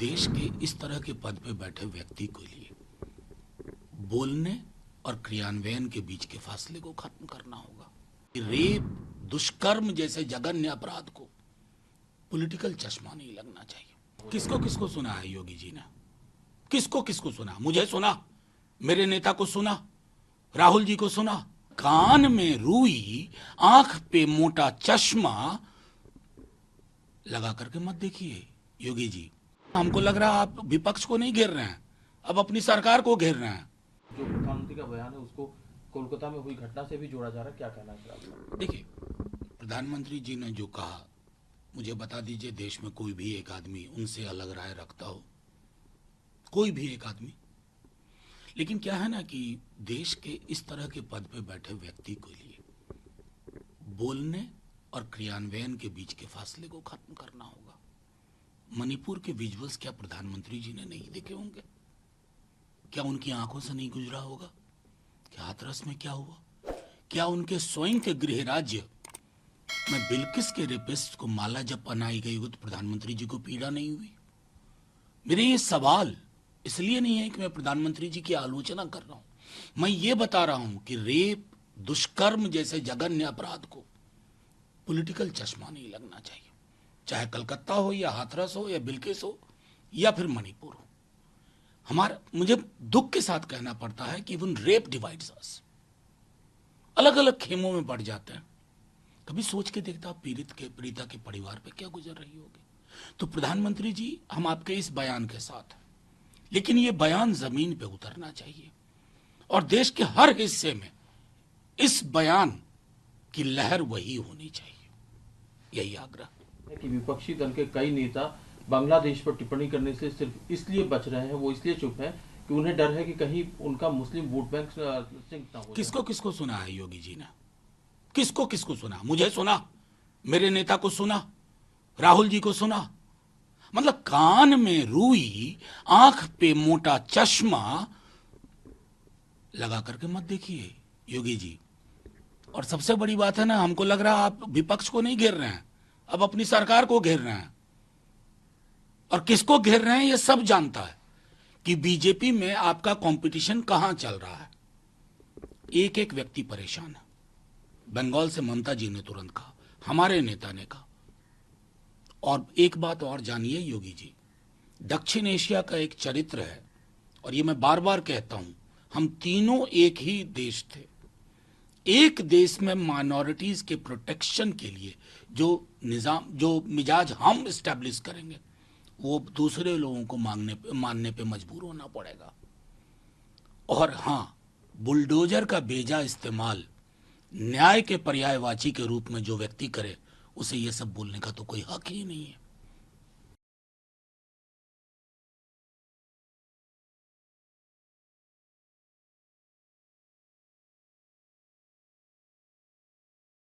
देश के इस तरह के पद पे बैठे व्यक्ति के लिए बोलने और क्रियान्वयन के बीच के फासले को खत्म करना होगा। रेप, दुष्कर्म जैसे जघन्य अपराध को पॉलिटिकल चश्मा नहीं लगना चाहिए। किसको किसको सुना है योगी जी ने? किसको किसको सुना? मुझे सुना, मेरे नेता को सुना, राहुल जी को सुना। कान में रुई, आंख पे मोटा चश्मा लगा करके मत देखिए योगी जी। हमको लग रहा है आप विपक्ष को नहीं घेर रहे हैं, अब अपनी सरकार को घेर रहे हैं। जो प्रधानमंत्री का बयान है उसको कोलकाता में हुई घटना से भी जोड़ा जा रहा है, क्या कहना है आपका? देखिए, प्रधानमंत्री जी ने जो कहा, मुझे बता दीजिए देश में कोई भी एक आदमी उनसे अलग राय रखता हो, कोई भी एक आदमी। लेकिन क्या है ना कि देश के इस तरह के पद पे बैठे व्यक्ति के लिए बोलने और क्रियान्वयन के बीच के फासले को खत्म करना होगा। मणिपुर के विजुअल्स क्या प्रधानमंत्री जी ने नहीं देखे होंगे? क्या उनकी आंखों से नहीं गुजरा होगा? क्या हाथरस में क्या हुआ? क्या उनके स्वयं के गृह राज्य में बिल्किस के रेपिस्ट को माला जब पहनाई गई हो तो प्रधानमंत्री जी को पीड़ा नहीं हुई? मेरे ये सवाल इसलिए नहीं है कि मैं प्रधानमंत्री जी की आलोचना कर रहा हूं, मैं ये बता रहा हूं कि रेप, दुष्कर्म जैसे जघन्य अपराध को पॉलिटिकल चश्मा नहीं लगना चाहिए। चाहे कलकत्ता हो या हाथरस हो या बिल्किस हो या फिर मणिपुर हो। मुझे दुख के साथ कहना पड़ता है कि इवन रेप डिवाइड्स अस। अलग अलग खेमों में बढ़ जाते हैं। कभी सोच के देखता पीड़िता के परिवार पे क्या गुजर रही होगी। तो प्रधानमंत्री जी, हम आपके इस बयान के साथ हैं, लेकिन ये बयान जमीन पे उतरना चाहिए और देश के हर हिस्से में इस बयान की लहर वही होनी चाहिए। यही आग्रह है कि विपक्षी दल के कई नेता बांग्लादेश पर टिप्पणी करने से सिर्फ इसलिए बच रहे हैं, वो इसलिए चुप है कि उन्हें डर है कि कहीं उनका मुस्लिम वोट बैंक सिंक ना हो। किसको किसको सुना है योगी जी ने? किसको किसको सुना? मुझे सुना, मेरे नेता को सुना, राहुल जी को सुना। मतलब कान में रुई, आंख पे मोटा चश्मा लगा करके मत देखिए योगी जी। और सबसे बड़ी बात है ना, हमको लग रहा है आप विपक्ष को नहीं घेर रहे हैं, अब अपनी सरकार को घेर रहे हैं। और किसको घेर रहे हैं ये सब जानता है कि बीजेपी में आपका कंपटीशन कहां चल रहा है। एक एक व्यक्ति परेशान है। बंगाल से ममता जी ने तुरंत कहा, हमारे नेता ने कहा। और एक बात और जानिए योगी जी, दक्षिण एशिया का एक चरित्र है और ये मैं बार बार कहता हूं, हम तीनों एक ही देश थे। एक देश में माइनॉरिटीज के प्रोटेक्शन के लिए जो निजाम, जो मिजाज हम इस्टेब्लिश करेंगे, वो दूसरे लोगों को मानने पे मजबूर होना पड़ेगा। और हां, बुलडोजर का बेजा इस्तेमाल न्याय के पर्यायवाची के रूप में जो व्यक्ति करे, उसे ये सब बोलने का तो कोई हक ही नहीं है।